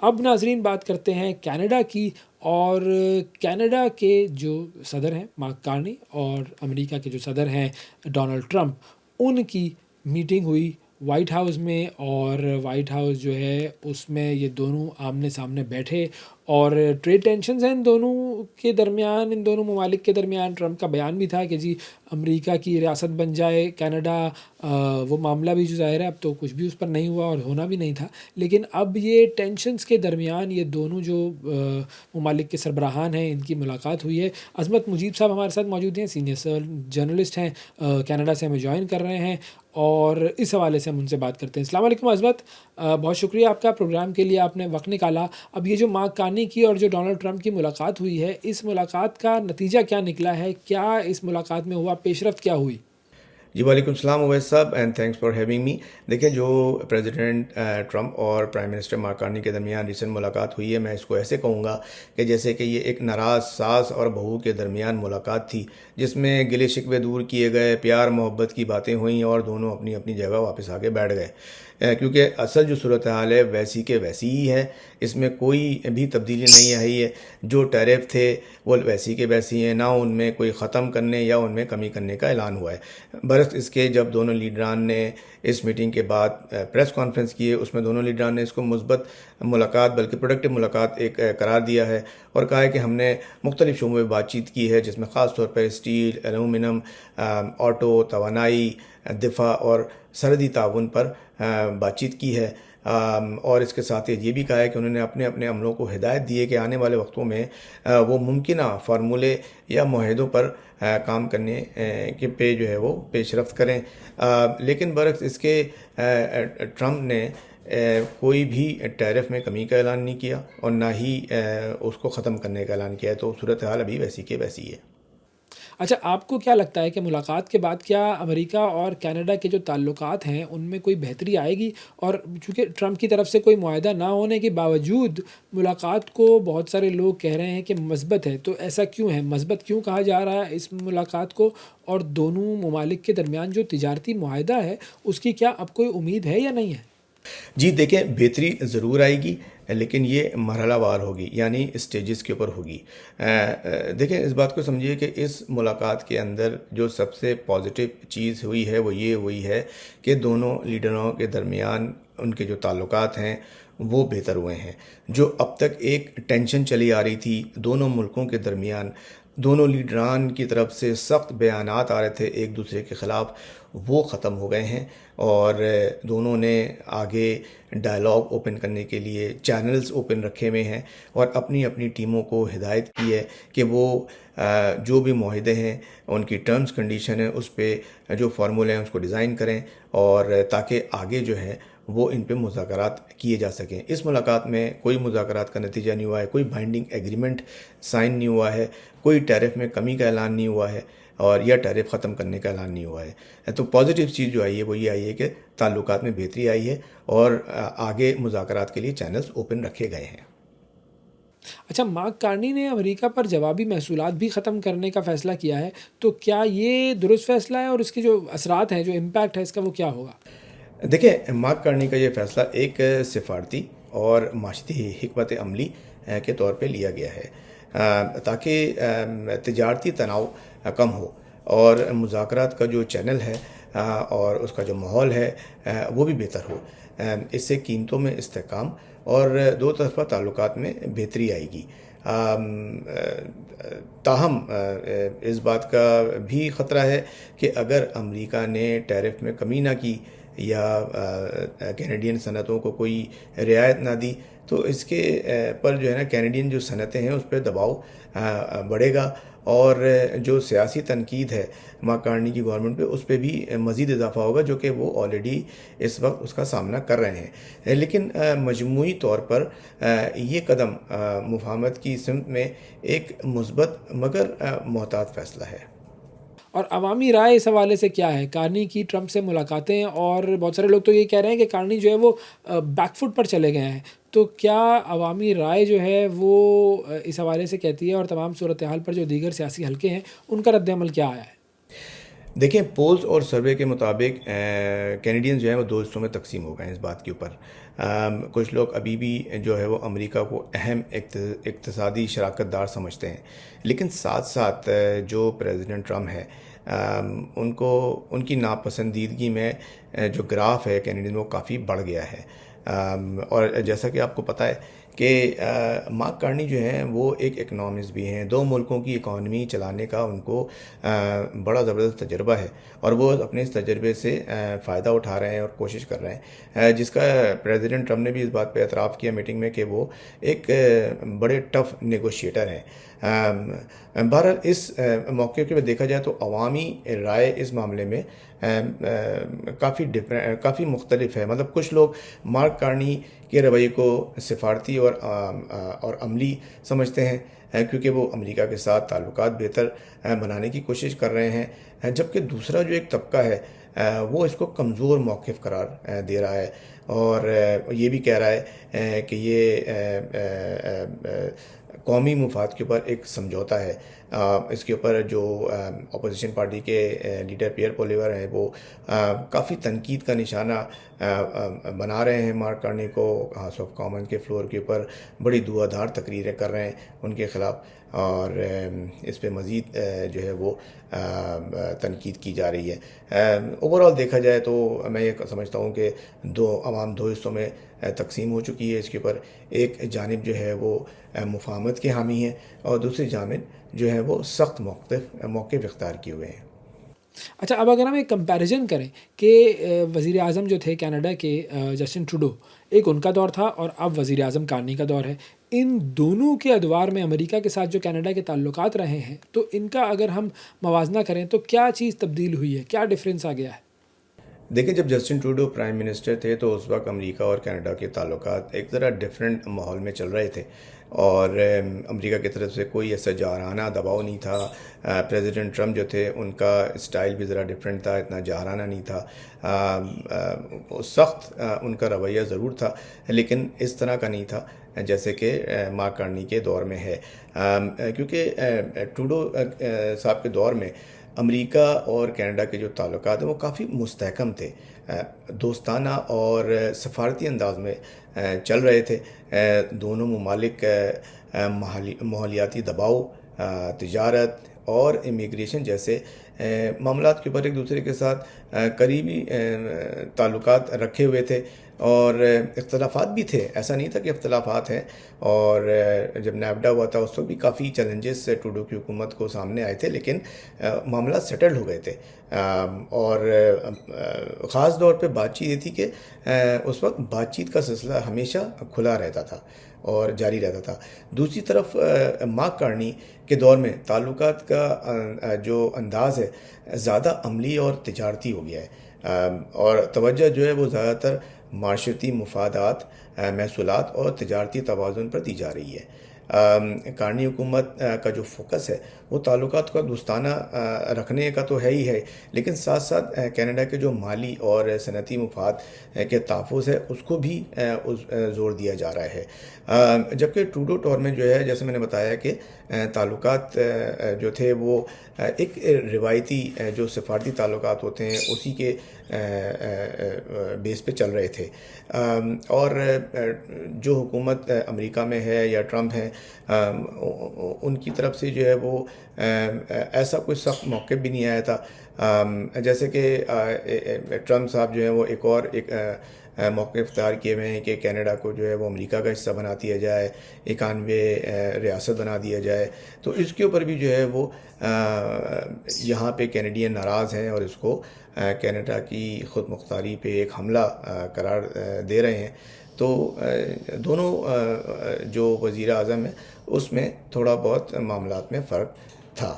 اب ناظرین بات کرتے ہیں کینیڈا کی، اور کینیڈا کے جو صدر ہیں مارک کارنی اور امریکہ کے جو صدر ہیں ڈونلڈ ٹرمپ، ان کی میٹنگ ہوئی وائٹ ہاؤس میں، اور وائٹ ہاؤس جو ہے اس میں یہ دونوں آمنے سامنے بیٹھے، اور ٹریڈ ٹینشنز ہیں ان دونوں کے درمیان، ان دونوں ممالک کے درمیان۔ ٹرمپ کا بیان بھی تھا کہ جی امریکہ کی ریاست بن جائے کینیڈا، وہ معاملہ بھی جو ظاہر ہے اب تو کچھ بھی اس پر نہیں ہوا اور ہونا بھی نہیں تھا، لیکن اب یہ ٹینشنز کے درمیان یہ دونوں جو ممالک کے سربراہان ہیں ان کی ملاقات ہوئی ہے۔ عظمت مجیب صاحب ہمارے ساتھ موجود ہیں، سینئر جرنلسٹ ہیں، کینیڈا سے ہمیں جوائن کر رہے ہیں، اور اس حوالے سے ہم ان سے بات کرتے ہیں۔ السلام علیکم عظمت، بہت شکریہ آپ کا، پروگرام کے لیے آپ نے وقت نکالا۔ اب یہ جو مارک کارنی کی اور جو ڈونلڈ ٹرمپ کی ملاقات ہوئی ہے، اس ملاقات کا نتیجہ کیا نکلا ہے؟ کیا اس ملاقات میں ہوا؟ پیش رفت کیا ہوئی؟ جی وعلیکم السلام اویس صاحب، and thanks for having me. دیکھیں، جو پریزیڈنٹ ٹرمپ اور پرائم منسٹر مارک کارنی کے درمیان ریسنٹ ملاقات ہوئی ہے، میں اس کو ایسے کہوں گا کہ جیسے کہ یہ ایک ناراض ساس اور بہو کے درمیان ملاقات تھی، جس میں گلے شکوے دور کیے گئے، پیار محبت کی باتیں ہوئیں اور دونوں اپنی اپنی جگہ واپس آ کے بیٹھ گئے، کیونکہ اصل جو صورتحال ہے ویسی کے ویسی ہی ہے، اس میں کوئی بھی تبدیلی نہیں آئی ہے۔ جو ٹیرف تھے وہ ویسی کے ویسی ہیں، نہ ان میں کوئی ختم کرنے یا ان میں کمی کرنے کا اعلان ہوا ہے۔ برعکس اس کے جب دونوں لیڈران نے اس میٹنگ کے بعد پریس کانفرنس کیے، اس میں دونوں لیڈران نے اس کو مثبت ملاقات بلکہ پروڈکٹیو ملاقات ایک قرار دیا ہے، اور کہا ہے کہ ہم نے مختلف شعبوں میں بات چیت کی ہے، جس میں خاص طور پر اسٹیل، ایلومینم، آٹو، توانائی، دفاع اور سرحدی تعاون پر بات چیت کی ہے، اور اس کے ساتھ یہ بھی کہا ہے کہ انہوں نے اپنے اپنے عملوں کو ہدایت دی ہے کہ آنے والے وقتوں میں وہ ممکنہ فارمولے یا معاہدوں پر کام کرنے کے پہ جو ہے وہ پیش رفت کریں۔ لیکن برعکس اس کے ٹرمپ نے کوئی بھی ٹیرف میں کمی کا اعلان نہیں کیا اور نہ ہی اس کو ختم کرنے کا اعلان کیا ہے، تو صورتحال ابھی ویسی کے ویسی ہے۔ اچھا، آپ کو کیا لگتا ہے کہ ملاقات کے بعد کیا امریکہ اور کینیڈا کے جو تعلقات ہیں ان میں کوئی بہتری آئے گی؟ اور چونکہ ٹرمپ کی طرف سے کوئی معاہدہ نہ ہونے کے باوجود ملاقات کو بہت سارے لوگ کہہ رہے ہیں کہ مثبت ہے، تو ایسا کیوں ہے؟ مثبت کیوں کہا جا رہا ہے اس ملاقات کو؟ اور دونوں ممالک کے درمیان جو تجارتی معاہدہ ہے اس کی کیا اب کوئی امید ہے یا نہیں ہے؟ جی دیکھیں، بہتری ضرور آئے گی، لیکن یہ مرحلہ وار ہوگی، یعنی اسٹیجز کے اوپر ہوگی۔ دیکھیں، اس بات کو سمجھیے کہ اس ملاقات کے اندر جو سب سے پازیٹیو چیز ہوئی ہے وہ یہ ہوئی ہے کہ دونوں لیڈروں کے درمیان ان کے جو تعلقات ہیں وہ بہتر ہوئے ہیں۔ جو اب تک ایک ٹینشن چلی آ رہی تھی دونوں ملکوں کے درمیان، دونوں لیڈران کی طرف سے سخت بیانات آ رہے تھے ایک دوسرے کے خلاف، وہ ختم ہو گئے ہیں، اور دونوں نے آگے ڈائلاگ اوپن کرنے کے لیے چینلز اوپن رکھے ہوئے ہیں، اور اپنی اپنی ٹیموں کو ہدایت کی ہے کہ وہ جو بھی معاہدے ہیں ان کی ٹرمز کنڈیشن ہے اس پہ جو فارمولے ہیں اس کو ڈیزائن کریں، اور تاکہ آگے جو ہے وہ ان پہ مذاکرات کیے جا سکیں۔ اس ملاقات میں کوئی مذاکرات کا نتیجہ نہیں ہوا ہے، کوئی بائنڈنگ ایگریمنٹ سائن نہیں ہوا ہے، کوئی ٹیرف میں کمی کا اعلان نہیں ہوا ہے، اور یا ٹیرف ختم کرنے کا اعلان نہیں ہوا ہے۔ تو پازیٹیو چیز جو آئی ہے وہ یہ آئی ہے کہ تعلقات میں بہتری آئی ہے، اور آگے مذاکرات کے لیے چینلز اوپن رکھے گئے ہیں۔ اچھا، مارک کارنی نے امریکہ پر جوابی محصولات بھی ختم کرنے کا فیصلہ کیا ہے، تو کیا یہ درست فیصلہ ہے؟ اور اس کے جو اثرات ہیں، جو امپیکٹ ہے اس کا، وہ کیا ہوگا؟ دیکھیں، مارک کارنی کا یہ فیصلہ ایک سفارتی اور معاشرتی حکمت عملی کے طور پہ لیا گیا ہے، تاکہ تجارتی تناؤ کم ہو اور مذاکرات کا جو چینل ہے اور اس کا جو ماحول ہے وہ بھی بہتر ہو۔ اس سے قیمتوں میں استحکام اور دو طرفہ تعلقات میں بہتری آئے گی۔ تاہم اس بات کا بھی خطرہ ہے کہ اگر امریکہ نے ٹیرف میں کمی نہ کی یا کینیڈین صنعتوں کو کوئی رعایت نہ دی، تو اس کے پر جو ہے نا کینیڈین جو صنعتیں ہیں اس پہ دباؤ بڑھے گا، اور جو سیاسی تنقید ہے مارک کارنی کی گورنمنٹ پہ اس پہ بھی مزید اضافہ ہوگا، جو کہ وہ آلریڈی اس وقت اس کا سامنا کر رہے ہیں۔ لیکن مجموعی طور پر یہ قدم مفاہمت کی سمت میں ایک مثبت مگر محتاط فیصلہ ہے۔ اور عوامی رائے اس حوالے سے کیا ہے؟ کارنی کی ٹرمپ سے ملاقاتیں، اور بہت سارے لوگ تو یہ کہہ رہے ہیں کہ کارنی جو ہے وہ بیک فٹ پر چلے گئے ہیں، تو کیا عوامی رائے جو ہے وہ اس حوالے سے کہتی ہے؟ اور تمام صورتحال پر جو دیگر سیاسی حلقے ہیں ان کا رد عمل کیا آیا ہے؟ دیکھیں، پولز اور سروے کے مطابق کینیڈینز جو ہیں وہ دو حصوں میں تقسیم ہو گئے ہیں اس بات کے اوپر۔ کچھ لوگ ابھی بھی جو ہے وہ امریکہ کو اہم اقتصادی شراکت دار سمجھتے ہیں، لیکن ساتھ ساتھ جو پریزیڈنٹ ٹرمپ ہے ان کی ناپسندیدگی میں جو گراف ہے کینیڈین وہ کافی بڑھ گیا ہے، اور جیسا کہ آپ کو پتہ ہے کہ مارک کارنی جو ہیں وہ ایک اکنامسٹ بھی ہیں، دو ملکوں کی اکانومی چلانے کا ان کو بڑا زبردست تجربہ ہے، اور وہ اپنے اس تجربے سے فائدہ اٹھا رہے ہیں اور کوشش کر رہے ہیں، جس کا پریزیڈنٹ ٹرمپ نے بھی اس بات پہ اعتراف کیا میٹنگ میں کہ وہ ایک بڑے ٹف نیگوشیٹر ہیں۔ بہرحال اس موقع پہ دیکھا جائے تو عوامی رائے اس معاملے میں کافی مختلف ہے، مطلب کچھ لوگ مارک کارنی کے رویے کو سفارتی اور عملی سمجھتے ہیں، کیونکہ وہ امریکہ کے ساتھ تعلقات بہتر بنانے کی کوشش کر رہے ہیں، جبکہ دوسرا جو ایک طبقہ ہے وہ اس کو کمزور موقف قرار دے رہا ہے، اور یہ بھی کہہ رہا ہے کہ یہ قومی مفاد کے اوپر ایک سمجھوتہ ہے۔ اس کے اوپر جو اپوزیشن پارٹی کے لیڈر پیئر پولیور ہیں وہ کافی تنقید کا نشانہ بنا رہے ہیں مارک کارنی کو، ہاؤس آف کامن کے فلور کے اوپر بڑی دھواں تقریریں کر رہے ہیں ان کے خلاف، اور اس پہ مزید جو ہے وہ تنقید کی جا رہی ہے۔ اوورآل دیکھا جائے تو میں یہ سمجھتا ہوں کہ عوام دو حصوں میں تقسیم ہو چکی ہے اس کے اوپر، ایک جانب جو ہے وہ مفاہمت کے حامی ہیں اور دوسری جانب جو ہے وہ سخت موقف اختیار کیے ہوئے ہیں۔ اچھا، اب اگر ہم ایک کمپیریزن کریں کہ وزیر اعظم جو تھے کینیڈا کے جسٹن ٹروڈو، ایک ان کا دور تھا اور اب وزیر اعظم کارنی کا دور ہے، ان دونوں کے ادوار میں امریکہ کے ساتھ جو کینیڈا کے تعلقات رہے ہیں تو ان کا اگر ہم موازنہ کریں تو کیا چیز تبدیل ہوئی ہے، کیا ڈفرینس آ گیا ہے؟ دیکھیں، جب جسٹن ٹروڈو پرائم منسٹر تھے تو اس وقت امریکہ اور کینیڈا کے تعلقات ایک ذرا ڈیفرنٹ ماحول میں چل رہے تھے، اور امریکہ کی طرف سے کوئی ایسا جارحانہ دباؤ نہیں تھا۔ پریزیڈنٹ ٹرمپ جو تھے ان کا اسٹائل بھی ذرا ڈیفرنٹ تھا، اتنا جارحانہ نہیں تھا، سخت ان کا رویہ ضرور تھا لیکن اس طرح کا نہیں تھا جیسے کہ مارک کارنی کے دور میں ہے، کیونکہ ٹروڈو صاحب کے دور میں امریکہ اور کینیڈا کے جو تعلقات ہیں وہ کافی مستحکم تھے، دوستانہ اور سفارتی انداز میں چل رہے تھے۔ دونوں ممالک ماحولیاتی دباؤ، تجارت اور امیگریشن جیسے معاملات کے اوپر ایک دوسرے کے ساتھ قریبی تعلقات رکھے ہوئے تھے، اور اختلافات بھی تھے، ایسا نہیں تھا کہ اختلافات ہیں، اور جب نیفڈا ہوا تھا اس وقت بھی کافی چیلنجز ٹروڈو کی حکومت کو سامنے آئے تھے، لیکن معاملات سیٹل ہو گئے تھے، اور خاص طور پہ بات چیت یہ تھی کہ اس وقت بات چیت کا سلسلہ ہمیشہ کھلا رہتا تھا اور جاری رہتا تھا۔ دوسری طرف مارک کارنی کے دور میں تعلقات کا جو انداز ہے زیادہ عملی اور تجارتی ہو گیا ہے، اور توجہ جو ہے وہ زیادہ تر معاشرتی مفادات، محصولات اور تجارتی توازن پر دی جا رہی ہے۔ کارنی حکومت کا جو فوکس ہے وہ تعلقات کا دوستانہ رکھنے کا تو ہے ہی ہے، لیکن ساتھ ساتھ کینیڈا کے جو مالی اور صنعتی مفاد کے تحفظ ہے اس کو بھی زور دیا جا رہا ہے، جبکہ ٹروڈو ٹور میں جو ہے جیسے میں نے بتایا کہ تعلقات جو تھے وہ ایک روایتی جو سفارتی تعلقات ہوتے ہیں اسی کے بیس پہ چل رہے تھے، اور جو حکومت امریکہ میں ہے یا ٹرمپ ہے ان کی طرف سے جو ہے وہ ایسا کوئی سخت موقع بھی نہیں آیا تھا، جیسے کہ ٹرمپ صاحب جو ہیں وہ ایک موقع اختیار کیے ہوئے ہیں کہ کینیڈا کو جو ہے وہ امریکہ کا حصہ بنا دیا جائے، 91 ریاست بنا دیا جائے، تو اس کے اوپر بھی جو ہے وہ یہاں پہ کینیڈین ناراض ہیں اور اس کو کینیڈا کی خود مختاری پہ ایک حملہ قرار دے رہے ہیں۔ تو دونوں جو وزیر اعظم ہیں اس میں تھوڑا بہت معاملات میں فرق تھا۔